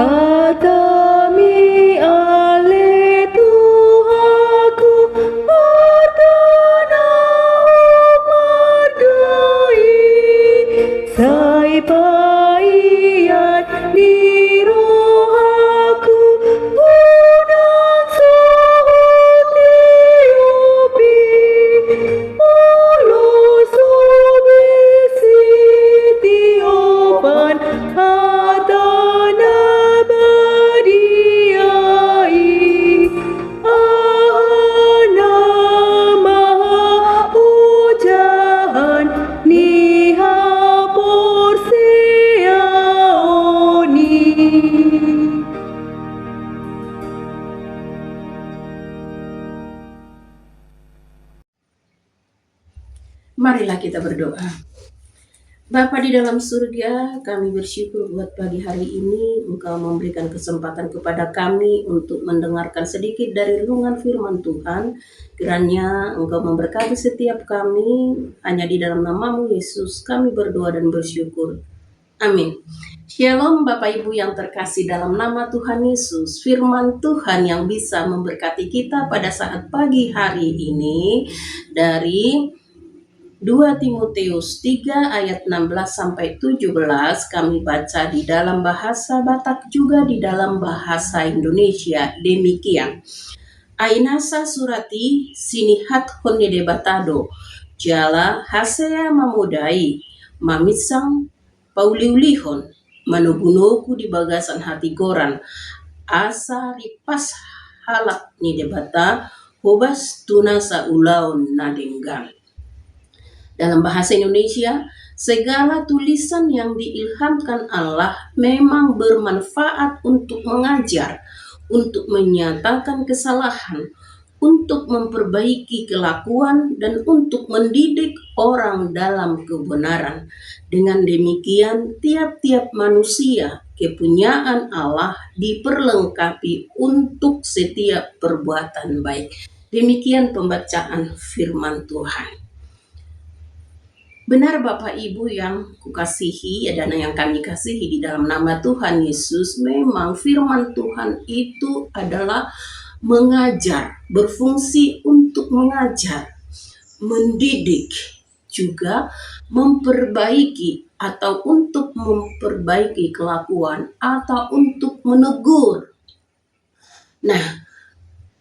Atami ale Tuhaku Atana umadai Sai paian di rohaku Unang suhuti ubi Ulu subisi tiopan Atana badiai Ahana maha ujahan Niha porseaoni. Marilah kita berdoa. Bapa di dalam surga, kami bersyukur buat pagi hari ini Engkau memberikan kesempatan kepada kami untuk mendengarkan sedikit dari renungan firman Tuhan. Kiranya Engkau memberkati setiap kami, hanya di dalam nama-Mu Yesus kami berdoa dan bersyukur. Amin. Shalom Bapak Ibu yang terkasih dalam nama Tuhan Yesus. Firman Tuhan yang bisa memberkati kita pada saat pagi hari ini dari 2 Timotius 3 ayat 16-17 kami baca di dalam bahasa Batak juga di dalam bahasa Indonesia. Demikian. Ainasa surati sinihat honede batado. Jala hasea mamudai. Mamisang pauliulihon. Manugunoku di bagasan hati goran. Asa ripas halak ni debata. Hobas tunasa ulaun nadenggan. Dalam bahasa Indonesia, segala tulisan yang diilhamkan Allah memang bermanfaat untuk mengajar, untuk menyatakan kesalahan, untuk memperbaiki kelakuan, dan untuk mendidik orang dalam kebenaran. Dengan demikian, tiap-tiap manusia kepunyaan Allah diperlengkapi untuk setiap perbuatan baik. Demikian pembacaan firman Tuhan. Benar Bapak Ibu yang kukasihi dan yang kami kasihi di dalam nama Tuhan Yesus, memang firman Tuhan itu adalah mengajar, berfungsi untuk mengajar, mendidik, juga memperbaiki atau untuk memperbaiki kelakuan atau untuk menegur. Nah,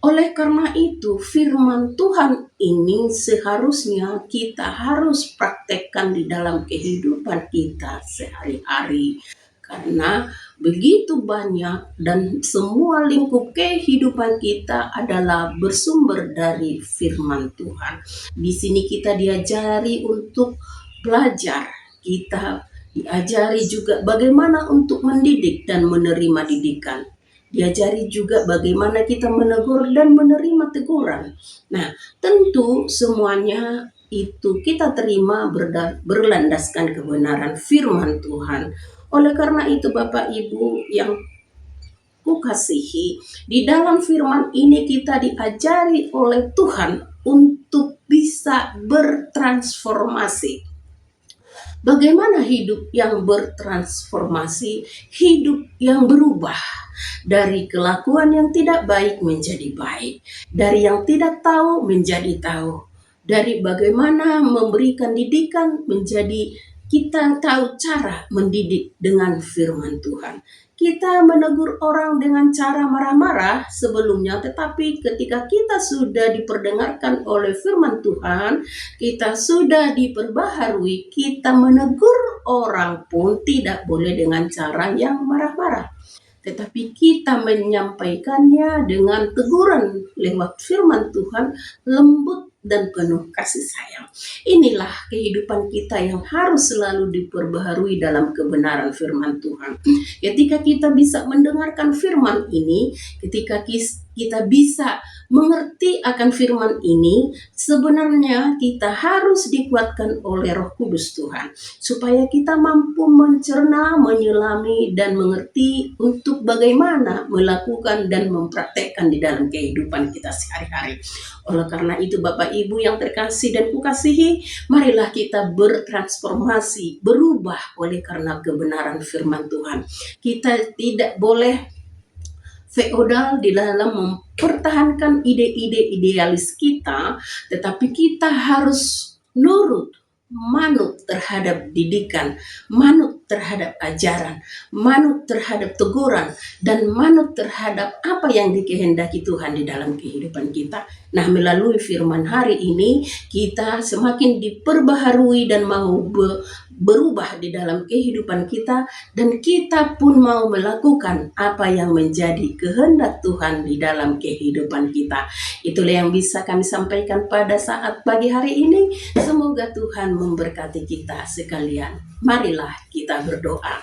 oleh karena itu firman Tuhan ini seharusnya kita harus praktekkan di dalam kehidupan kita sehari-hari. Karena begitu banyak dan semua lingkup kehidupan kita adalah bersumber dari firman Tuhan. Di sini kita diajari untuk belajar, kita diajari juga bagaimana untuk mendidik dan menerima didikan. Diajari juga bagaimana kita menegur dan menerima teguran. Nah, tentu semuanya itu kita terima berlandaskan kebenaran firman Tuhan. Oleh karena itu Bapak Ibu yang kukasihi, di dalam firman ini kita diajari oleh Tuhan untuk bisa bertransformasi. Bagaimana hidup yang bertransformasi, hidup yang berubah dari kelakuan yang tidak baik menjadi baik, dari yang tidak tahu menjadi tahu, dari bagaimana memberikan didikan menjadi kita tahu cara mendidik dengan firman Tuhan. Kita menegur orang dengan cara marah-marah sebelumnya, tetapi ketika kita sudah diperdengarkan oleh firman Tuhan, kita sudah diperbaharui, kita menegur orang pun tidak boleh dengan cara yang marah-marah. Tetapi kita menyampaikannya dengan teguran lewat firman Tuhan, lembut dan penuh kasih sayang. Inilah kehidupan kita yang harus selalu diperbaharui dalam kebenaran firman Tuhan. Ketika kita bisa mendengarkan firman ini, ketika kita bisa mengerti akan firman ini, sebenarnya kita harus dikuatkan oleh Roh Kudus Tuhan, supaya kita mampu mencerna, menyelami, dan mengerti untuk bagaimana melakukan dan mempraktekkan di dalam kehidupan kita sehari-hari. Oleh karena itu, Bapak Ibu yang terkasih dan kukasihi, marilah kita bertransformasi, berubah oleh karena kebenaran firman Tuhan. Kita tidak boleh feodal di dalam mempertahankan ide-ide idealis kita, tetapi kita harus nurut, manut terhadap didikan, manut terhadap ajaran, manut terhadap teguran, dan manut terhadap apa yang dikehendaki Tuhan di dalam kehidupan kita. Nah, melalui firman hari ini, kita semakin diperbaharui dan mau berubah di dalam kehidupan kita, dan kita pun mau melakukan apa yang menjadi kehendak Tuhan di dalam kehidupan kita. Itulah yang bisa kami sampaikan pada saat pagi hari ini. Semoga Tuhan memberkati kita sekalian. Marilah kita berdoa.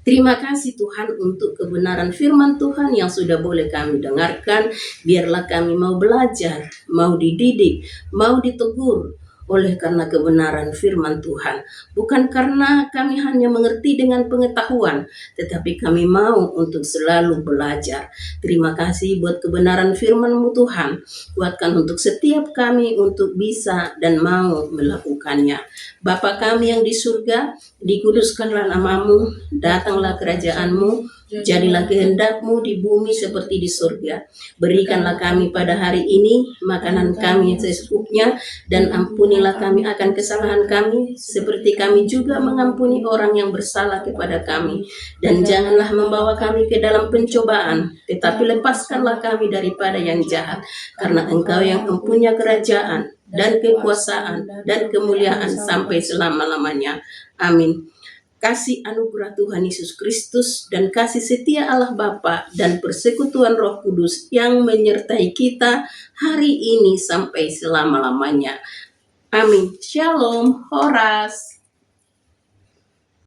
Terima kasih Tuhan untuk kebenaran firman Tuhan yang sudah boleh kami dengarkan. Biarlah kami mau belajar, mau dididik, mau ditegur oleh karena kebenaran firman Tuhan. Bukan karena kami hanya mengerti dengan pengetahuan, tetapi kami mau untuk selalu belajar. Terima kasih buat kebenaran firman-Mu Tuhan. Kuatkan untuk setiap kami untuk bisa dan mau melakukannya. Bapa kami yang di surga, dikuduskanlah nama-Mu, datanglah kerajaan-Mu, jadilah kehendak-Mu di bumi seperti di surga. Berikanlah kami pada hari ini makanan kami secukupnya, dan ampunilah kami akan kesalahan kami, seperti kami juga mengampuni orang yang bersalah kepada kami. Dan janganlah membawa kami ke dalam pencobaan, tetapi lepaskanlah kami daripada yang jahat, karena Engkau yang mempunyai kerajaan dan kekuasaan dan kemuliaan sampai selama-lamanya. Amin. Kasih anugerah Tuhan Yesus Kristus dan kasih setia Allah Bapa dan persekutuan Roh Kudus yang menyertai kita hari ini sampai selama-lamanya. Amin. Shalom. Horas.